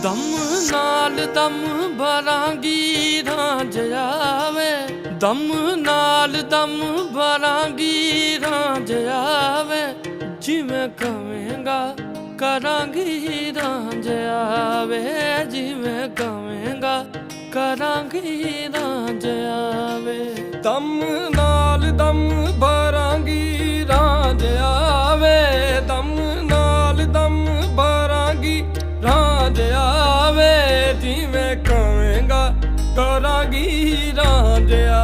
ਦਮ ਨਾਲ ਦਮ ਭਰਾਂਗੀ ਰਾਂਝ ਆਵੇ, ਦਮ ਨਾਲ ਦਮ ਭਰਾਂਗੀ ਰਾਂਝ ਆਵੇ, ਜਿਵੇਂ ਕਵੇਂਗਾ ਕਰਾਂਗੀ ਰਾਂਝ ਆਵੇ, ਜਿਵੇਂ ਕਵੇਂਗਾ ਕਰਾਂਗੀ ਰਾਂਝ ਆਵੇ। ਦਮ ਨਾਲ ਦਮ ਭਰਾਂਗੀ ਰਾਂਝ ਆਵੇ, ਦਮ ਨਾਲ ਦਮ ਭਰਾਂਗੀ ਰਾਂਝ ਆਵੇ, ਜਿਵੇਂ ਕਵੇਂਗਾ ਕਰਾਂਗੀ ਰਾਂਝ ਆਵੇ।